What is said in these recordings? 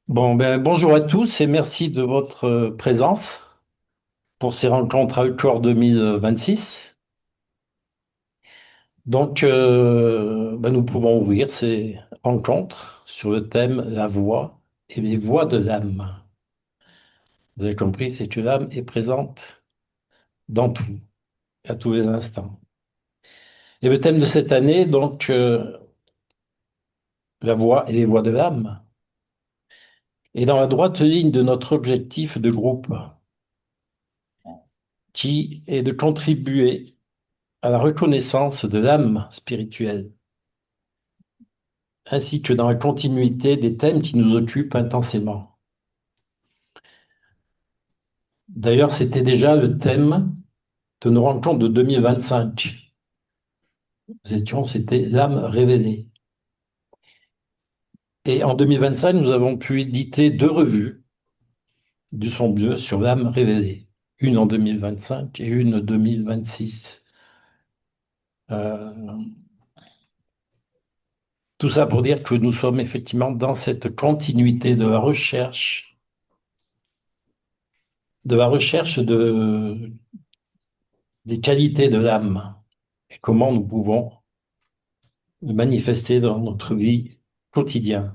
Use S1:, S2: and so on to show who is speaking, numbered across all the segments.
S1: Bonjour à tous et merci de votre présence pour ces rencontres Outdoor 2026. Nous pouvons ouvrir ces rencontres sur le thème la voix et les voix de l'âme. Vous avez compris, c'est que l'âme est présente dans tout, à tous les instants. Et le thème de cette année, la voix et les voix de l'âme, est dans la droite ligne de notre objectif de groupe, qui est de contribuer à la reconnaissance de l'âme spirituelle, ainsi que dans la continuité des thèmes qui nous occupent intensément. D'ailleurs, c'était déjà le thème de nos rencontres de 2025. C'était l'âme révélée. Et en 2025, nous avons pu éditer deux revues du son Dieu sur l'âme révélée. Une en 2025 et une en 2026. Euh, tout ça pour dire que nous sommes effectivement dans cette continuité de la recherche des qualités de l'âme et comment nous pouvons le manifester dans notre vie quotidienne.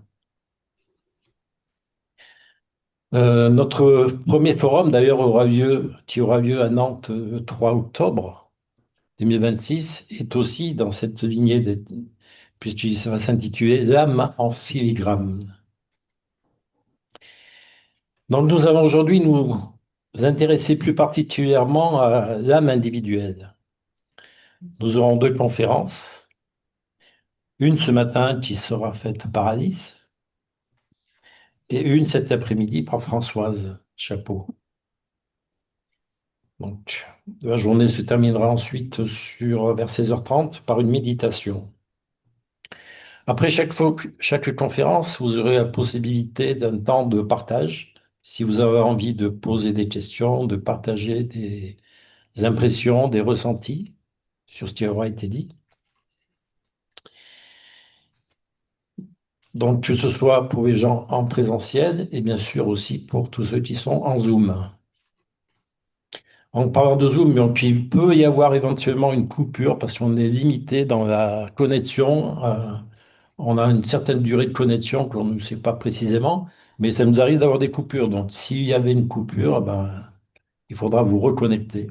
S1: Notre premier forum, d'ailleurs, qui aura lieu à Nantes le 3 octobre 2026, est aussi dans cette lignée, puisque ça va s'intituler L'âme en filigrane. Donc, nous allons aujourd'hui nous intéresser plus particulièrement à l'âme individuelle. Nous aurons deux conférences. Une ce matin qui sera faite par Alice et une cet après-midi par Françoise Chapeau. Donc, la journée se terminera ensuite vers 16h30 par une méditation. Après chaque conférence, vous aurez la possibilité d'un temps de partage. Si vous avez envie de poser des questions, de partager des impressions, des ressentis sur ce qui aura été dit. Donc, que ce soit pour les gens en présentiel et bien sûr aussi pour tous ceux qui sont en Zoom. En parlant de Zoom, donc, il peut y avoir éventuellement une coupure parce qu'on est limité dans la connexion. On a une certaine durée de connexion que l'on ne sait pas précisément, mais ça nous arrive d'avoir des coupures. Donc, s'il y avait une coupure, il faudra vous reconnecter.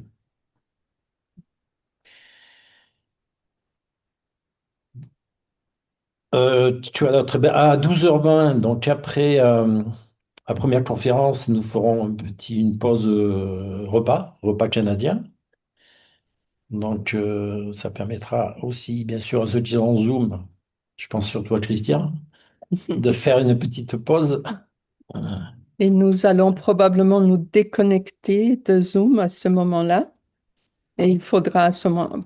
S1: Tu as notre... À 12h20, donc après la première conférence, nous ferons une pause repas canadien. Donc, ça permettra aussi, bien sûr, à ceux qui sont en Zoom, je pense sur toi, Christian, de faire une petite pause. Euh,
S2: Et nous allons probablement nous déconnecter de Zoom à ce moment-là. Et il faudra,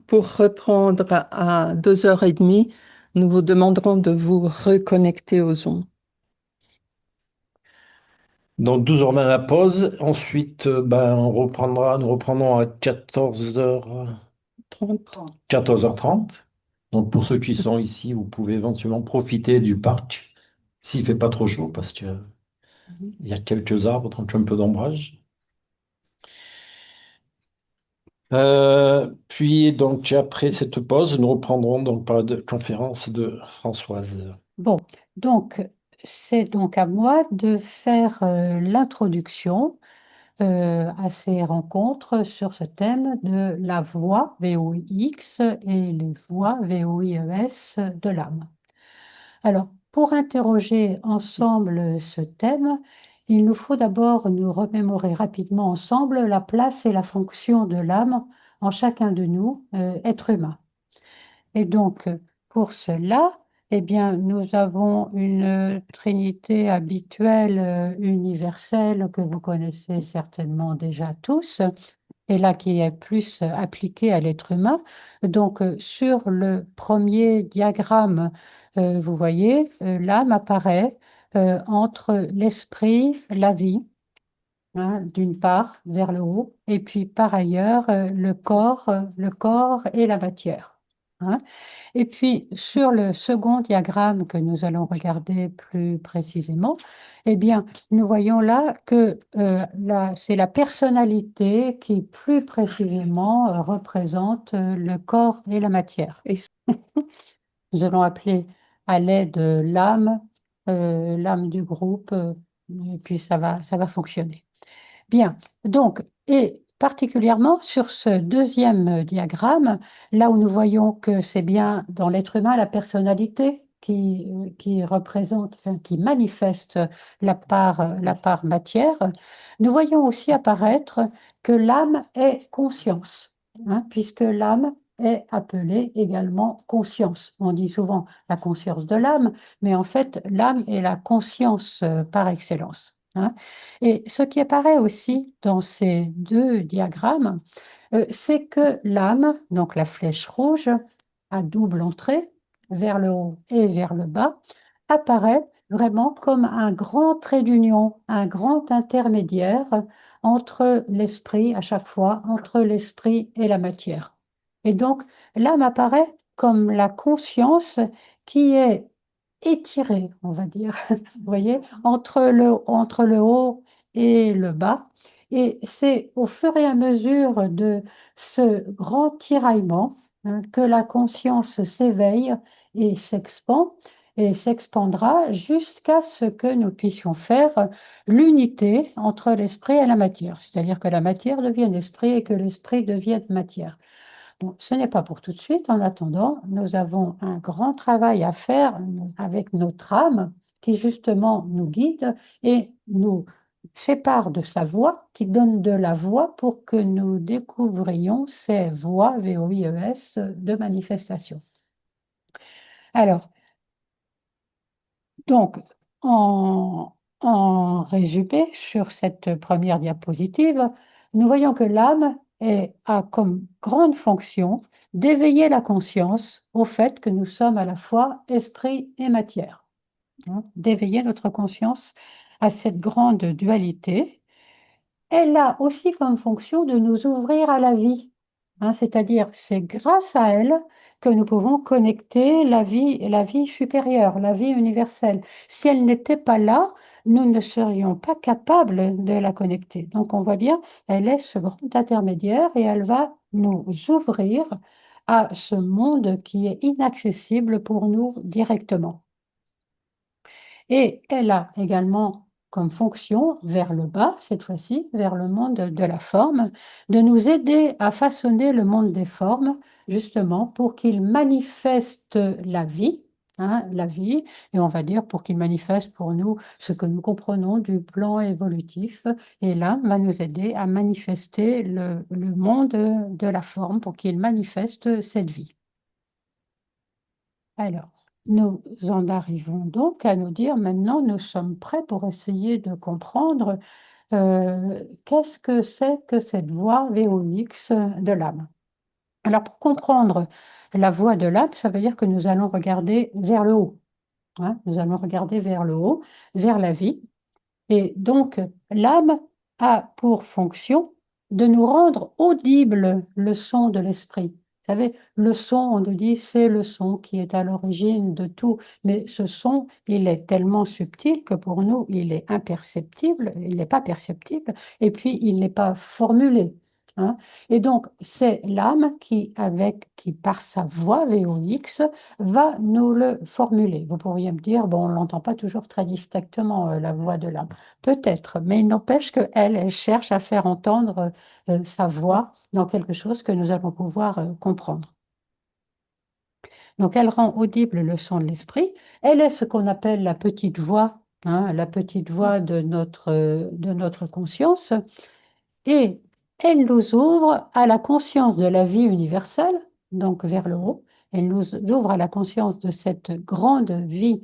S2: pour reprendre à 2h30, nous vous demanderons de vous reconnecter au Zoom.
S1: Donc 12h20 la pause. Ensuite, nous reprendrons à
S2: 30.
S1: 14h30. Donc pour ceux qui sont ici, vous pouvez éventuellement profiter du parc s'il ne fait pas trop chaud parce qu'il y a quelques arbres, donc un peu d'ombrage. Puis donc après cette pause, nous reprendrons donc par la conférence de Françoise.
S3: Bon, donc c'est donc à moi de faire l'introduction à ces rencontres sur ce thème de la voix VOIX et les voix VOIES de l'âme. Alors, pour interroger ensemble ce thème, il nous faut d'abord nous remémorer rapidement ensemble la place et la fonction de l'âme en chacun de nous, êtres humains. Et donc, pour cela, eh bien, nous avons une trinité habituelle, universelle, que vous connaissez certainement déjà tous, et là qui est plus appliquée à l'être humain. Donc, sur le premier diagramme, vous voyez, l'âme apparaît entre l'esprit, la vie, hein, d'une part, vers le haut, et puis par ailleurs, le corps et la matière. hein. Et puis, sur le second diagramme que nous allons regarder plus précisément, eh bien, nous voyons là que c'est la personnalité qui, plus précisément, représente le corps et la matière.
S2: Et
S3: Nous allons appeler à l'aide l'âme, l'âme du groupe, et puis ça va fonctionner. Bien, donc, et particulièrement sur ce deuxième diagramme, là où nous voyons que c'est bien dans l'être humain la personnalité qui représente, enfin, qui manifeste la part matière, nous voyons aussi apparaître que l'âme est conscience, hein, puisque l'âme est appelée également conscience. On dit souvent la conscience de l'âme, mais en fait, l'âme est la conscience par excellence, hein. Et ce qui apparaît aussi dans ces deux diagrammes, c'est que l'âme, donc la flèche rouge, à double entrée, vers le haut et vers le bas, apparaît vraiment comme un grand trait d'union, un grand intermédiaire entre l'esprit, à chaque fois, entre l'esprit et la matière. Et donc, l'âme apparaît comme la conscience qui est étirée, on va dire, vous voyez, entre le haut et le bas. Et c'est au fur et à mesure de ce grand tiraillement, hein, que la conscience s'éveille et s'expand et s'expandra jusqu'à ce que nous puissions faire l'unité entre l'esprit et la matière, c'est-à-dire que la matière devienne esprit et que l'esprit devienne matière. Bon, ce n'est pas pour tout de suite. En attendant, nous avons un grand travail à faire avec notre âme qui justement nous guide et nous fait part de sa voix, qui donne de la voix pour que nous découvrions ces voies, VOIES, de manifestation. Alors, donc, en résumé, sur cette première diapositive, nous voyons que l'âme a comme grande fonction d'éveiller la conscience au fait que nous sommes à la fois esprit et matière, hein, d'éveiller notre conscience à cette grande dualité. Elle a aussi comme fonction de nous ouvrir à la vie, hein, c'est-à-dire c'est grâce à elle que nous pouvons connecter la vie supérieure, la vie universelle. Si elle n'était pas là, nous ne serions pas capables de la connecter. Donc on voit bien, elle est ce grand intermédiaire et elle va nous ouvrir à ce monde qui est inaccessible pour nous directement. Et elle a également comme fonction, vers le bas, cette fois-ci, vers le monde de la forme, de nous aider à façonner le monde des formes, justement, pour qu'il manifeste la vie, hein, la vie, et on va dire pour qu'il manifeste pour nous ce que nous comprenons du plan évolutif. Et là, va nous aider à manifester le monde de la forme pour qu'il manifeste cette vie. Alors, nous en arrivons donc à nous dire maintenant, nous sommes prêts pour essayer de comprendre qu'est-ce que c'est que cette voie VOX de l'âme. Alors, pour comprendre la voie de l'âme, ça veut dire que nous allons regarder vers le haut, hein. Nous allons regarder vers le haut, vers la vie. Et donc, l'âme a pour fonction de nous rendre audible le son de l'esprit. Vous savez, le son, on nous dit, c'est le son qui est à l'origine de tout. Mais ce son, il est tellement subtil que pour nous, il est imperceptible, il n'est pas perceptible, et puis il n'est pas formulé, hein. Et donc, c'est l'âme qui, par sa voix VOX, va nous le formuler. Vous pourriez me dire, bon, on ne l'entend pas toujours très distinctement, la voix de l'âme. Peut-être, mais il n'empêche qu'elle, elle cherche à faire entendre sa voix dans quelque chose que nous allons pouvoir comprendre. Donc, elle rend audible le son de l'esprit. Elle est ce qu'on appelle la petite voix, hein, la petite voix de notre conscience. Et elle nous ouvre à la conscience de la vie universelle, donc vers le haut. Elle nous ouvre à la conscience de cette grande vie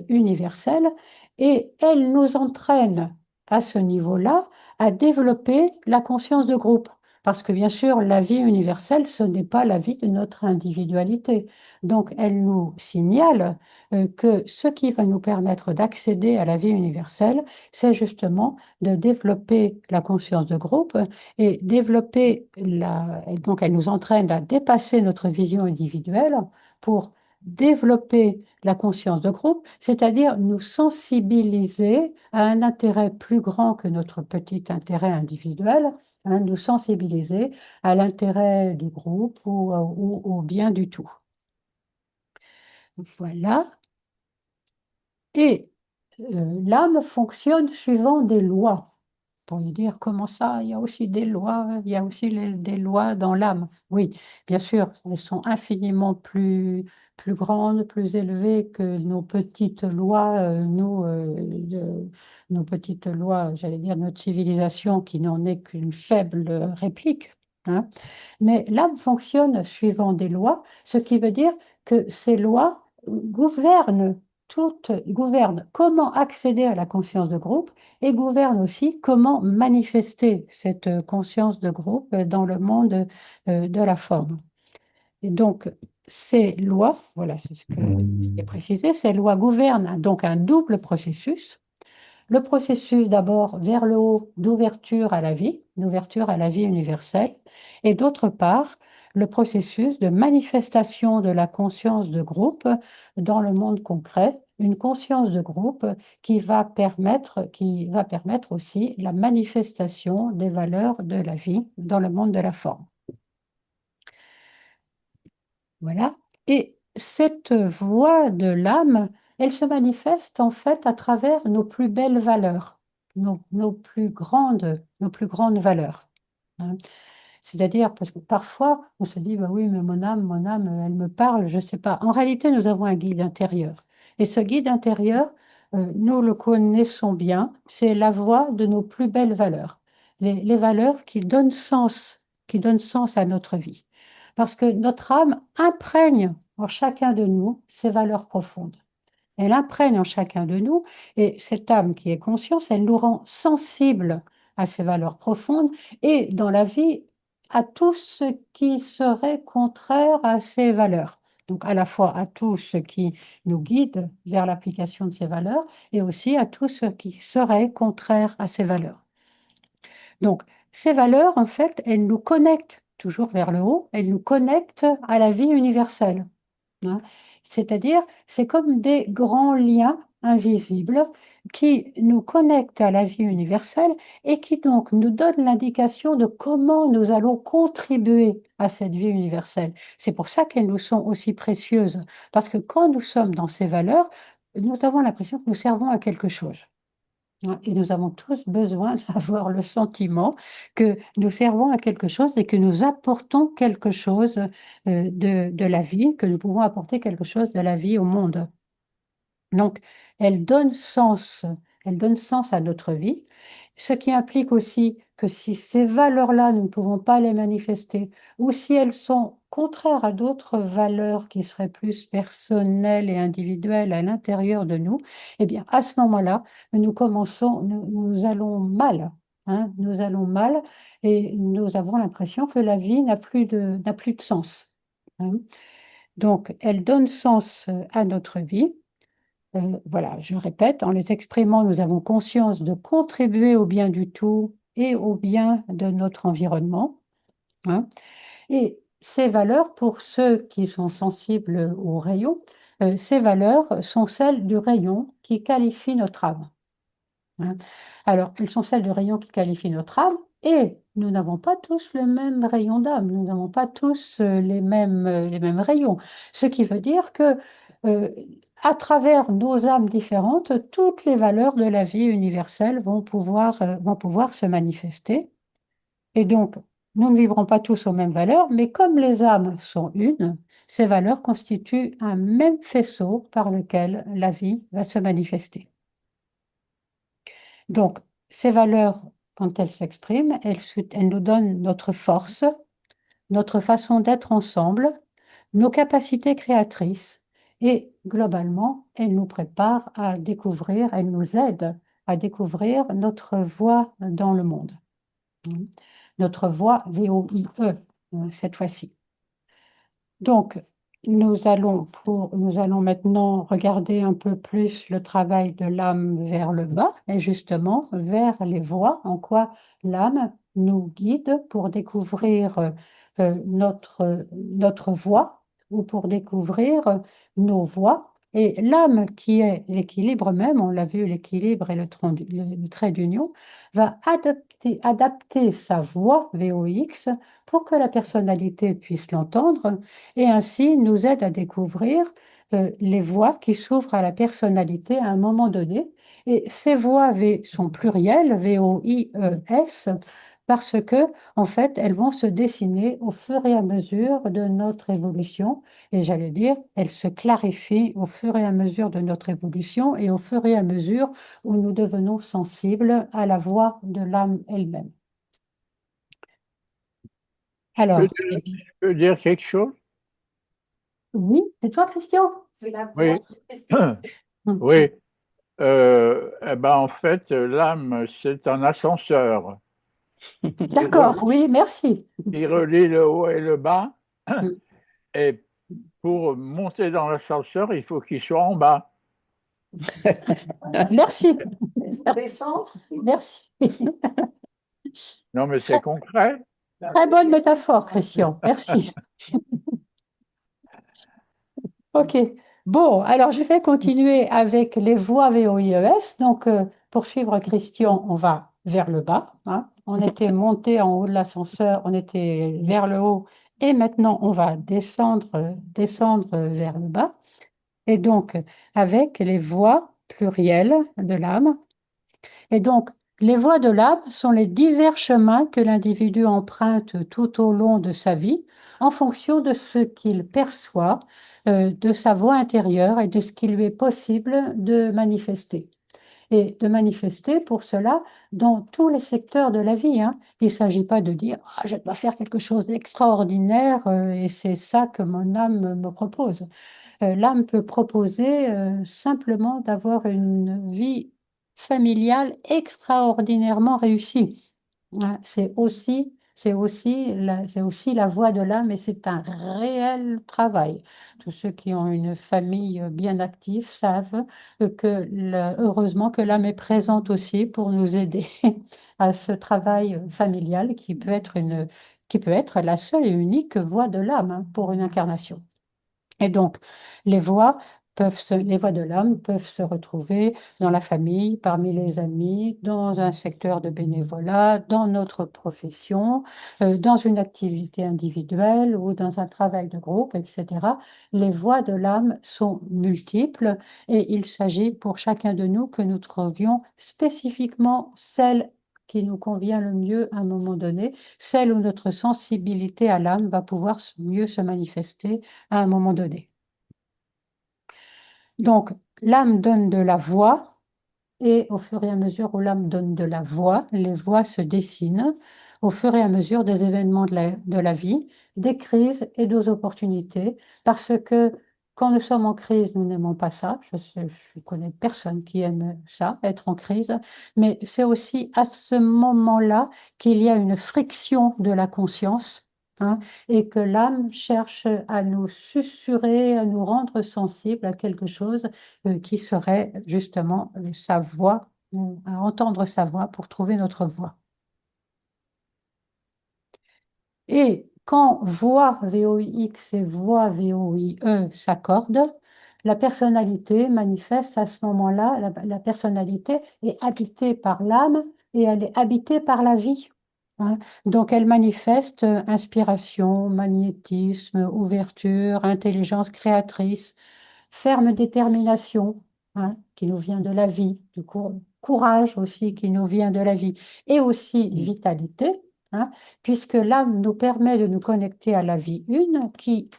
S3: universelle et elle nous entraîne à ce niveau-là à développer la conscience de groupe. Parce que bien sûr, la vie universelle, ce n'est pas la vie de notre individualité. Donc, elle nous signale que ce qui va nous permettre d'accéder à la vie universelle, c'est justement de développer la conscience de groupe et développer et donc elle nous entraîne à dépasser notre vision individuelle pour développer la conscience de groupe, c'est-à-dire nous sensibiliser à un intérêt plus grand que notre petit intérêt individuel, hein, nous sensibiliser à l'intérêt du groupe ou au bien du tout. Voilà. Et l'âme fonctionne suivant des lois. Pour lui dire comment ça, il y a aussi des lois, il y a aussi des lois dans l'âme. Oui, bien sûr, elles sont infiniment plus grandes, plus élevées que nos petites lois, nos petites lois, j'allais dire notre civilisation qui n'en est qu'une faible réplique, hein. Mais l'âme fonctionne suivant des lois, ce qui veut dire que ces lois gouvernent comment accéder à la conscience de groupe et gouvernent aussi comment manifester cette conscience de groupe dans le monde de la forme. Et donc, ces lois, voilà, c'est ce que est précisé, ces lois gouvernent donc un double processus. Le processus d'abord vers le haut d'ouverture à la vie, d'ouverture à la vie universelle, et d'autre part, le processus de manifestation de la conscience de groupe dans le monde concret, une conscience de groupe qui va permettre aussi la manifestation des valeurs de la vie dans le monde de la forme. Voilà. Et cette voie de l'âme, elle se manifeste en fait à travers nos plus belles valeurs, nos plus grandes valeurs, hein. C'est-à-dire, parce que parfois, on se dit, bah oui, mais mon âme, elle me parle, je ne sais pas. En réalité, nous avons un guide intérieur. Et ce guide intérieur, nous le connaissons bien, c'est la voie de nos plus belles valeurs. Les valeurs qui donnent sens à notre vie. Parce que notre âme imprègne en chacun de nous ces valeurs profondes. Elle imprègne en chacun de nous, et cette âme qui est conscience, elle nous rend sensibles à ces valeurs profondes et dans la vie à tout ce qui serait contraire à ces valeurs. Donc à la fois à tout ce qui nous guide vers l'application de ces valeurs et aussi à tout ce qui serait contraire à ces valeurs. Donc ces valeurs, en fait, elles nous connectent toujours vers le haut, elles nous connectent à la vie universelle, hein. C'est-à-dire, c'est comme des grands liens invisibles qui nous connectent à la vie universelle et qui donc nous donnent l'indication de comment nous allons contribuer à cette vie universelle. C'est pour ça qu'elles nous sont aussi précieuses, parce que quand nous sommes dans ces valeurs, nous avons l'impression que nous servons à quelque chose, hein. Et nous avons tous besoin d'avoir le sentiment que nous servons à quelque chose et que nous apportons quelque chose de la vie, que nous pouvons apporter quelque chose de la vie au monde. Donc, elle donne sens, elle donne sens à notre vie, ce qui implique aussi que si ces valeurs-là, nous ne pouvons pas les manifester, ou si elles sont contraires à d'autres valeurs qui seraient plus personnelles et individuelles à l'intérieur de nous, eh bien, à ce moment-là, nous allons mal, hein, nous allons mal et nous avons l'impression que la vie n'a plus de sens, hein. Donc, elle donne sens à notre vie. Voilà, je répète, en les exprimant, nous avons conscience de contribuer au bien du tout et au bien de notre environnement, hein. Et ces valeurs, pour ceux qui sont sensibles au rayon, ces valeurs sont celles du rayon qui qualifie notre âme, hein. Alors, elles sont celles du rayon qui qualifie notre âme et nous n'avons pas tous le même rayon d'âme, nous n'avons pas tous les mêmes rayons. Ce qui veut dire que euh, à travers nos âmes différentes, toutes les valeurs de la vie universelle vont pouvoir se manifester. Et donc, nous ne vivrons pas tous aux mêmes valeurs, mais comme les âmes sont une, ces valeurs constituent un même faisceau par lequel la vie va se manifester. Donc, ces valeurs, quand elles s'expriment, elles nous donnent notre force, notre façon d'être ensemble, nos capacités créatrices et globalement, elles nous préparent à découvrir, elles nous aident à découvrir notre voie dans le monde. notre voix VOIE cette fois-ci. Donc, nous allons maintenant regarder un peu plus le travail de l'âme vers le bas et justement vers les voies, en quoi l'âme nous guide pour découvrir notre voie ou pour découvrir nos voies. Et l'âme qui est l'équilibre même, on l'a vu, l'équilibre et le trait d'union, va adapter sa voix VOX pour que la personnalité puisse l'entendre et ainsi nous aide à découvrir les voies qui s'ouvrent à la personnalité à un moment donné. Et ces voies sont plurielles, VOIES, parce que, en fait, elles vont se dessiner au fur et à mesure de notre évolution. Et j'allais dire, elles se clarifient au fur et à mesure de notre évolution et au fur et à mesure où nous devenons sensibles à la voix de l'âme elle-même.
S4: Je peux
S3: Alors,
S4: dire, je peux dire quelque chose?
S3: oui, c'est toi, Christian?
S5: C'est la voix
S4: Oui.
S5: de Christian.
S4: Oui. Eh ben, en fait, l'âme, c'est un ascenseur.
S3: D'accord, oui, merci.
S4: Il relie le haut et le bas. Et pour monter dans l'ascenseur, il faut qu'il soit en bas.
S3: Merci,
S5: Descendre.
S3: merci.
S4: Non, mais c'est concret.
S3: Très bonne métaphore, Christian, merci. Ok, bon, alors je vais continuer avec les voies VOIES. Donc, pour suivre Christian, on va vers le bas, hein. On était monté en haut de l'ascenseur, on était vers le haut, et maintenant on va descendre vers le bas. Et donc, avec les voies plurielles de l'âme. Et donc, les voies de l'âme sont les divers chemins que l'individu emprunte tout au long de sa vie en fonction de ce qu'il perçoit, de sa voix intérieure et de ce qui lui est possible de manifester. Et de manifester pour cela dans tous les secteurs de la vie, hein. Il ne s'agit pas de dire ah, je dois faire quelque chose d'extraordinaire et c'est ça que mon âme me propose. L'âme peut proposer simplement d'avoir une vie familiale extraordinairement réussie. Hein, c'est aussi la voie de l'âme et c'est un réel travail. Tous ceux qui ont une famille bien active savent heureusement que l'âme est présente aussi pour nous aider à ce travail familial qui peut être la seule et unique voie de l'âme, hein, pour une incarnation. Et donc, les voix de l'âme peuvent se retrouver dans la famille, parmi les amis, dans un secteur de bénévolat, dans notre profession, dans une activité individuelle ou dans un travail de groupe, etc. Les voix de l'âme sont multiples et il s'agit pour chacun de nous que nous trouvions spécifiquement celle qui nous convient le mieux à un moment donné, celle où notre sensibilité à l'âme va pouvoir mieux se manifester à un moment donné. Donc, l'âme donne de la voix et au fur et à mesure où l'âme donne de la voix, les voix se dessinent au fur et à mesure des événements de la vie, des crises et des opportunités, parce que quand nous sommes en crise, nous n'aimons pas ça. Je connais personne qui aime ça, être en crise, mais c'est aussi à ce moment-là qu'il y a une friction de la conscience, hein, et que l'âme cherche à nous susurrer, à nous rendre sensibles à quelque chose qui serait justement sa voix, ou à entendre sa voix pour trouver notre voix. Et quand voix VOIX et voix VOIE s'accordent, la personnalité manifeste à ce moment-là, la personnalité est habitée par l'âme et elle est habitée par la vie, hein. Donc elle manifeste inspiration, magnétisme, ouverture, intelligence créatrice, ferme détermination, hein, qui nous vient de la vie, du courage aussi qui nous vient de la vie, et aussi vitalité, hein, puisque l'âme nous permet de nous connecter à la vie une qui,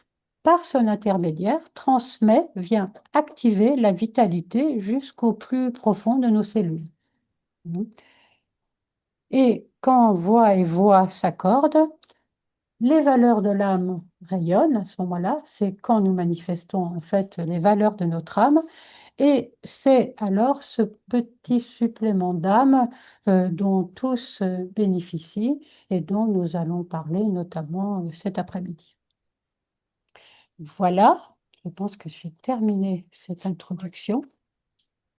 S3: par son intermédiaire, vient activer la vitalité jusqu'au plus profond de nos cellules. Et quand voix et voix s'accordent, les valeurs de l'âme rayonnent à ce moment-là. C'est quand nous manifestons en fait les valeurs de notre âme. Et c'est alors ce petit supplément d'âme dont tous bénéficient et dont nous allons parler notamment cet après-midi. Voilà, je pense que j'ai terminé cette introduction.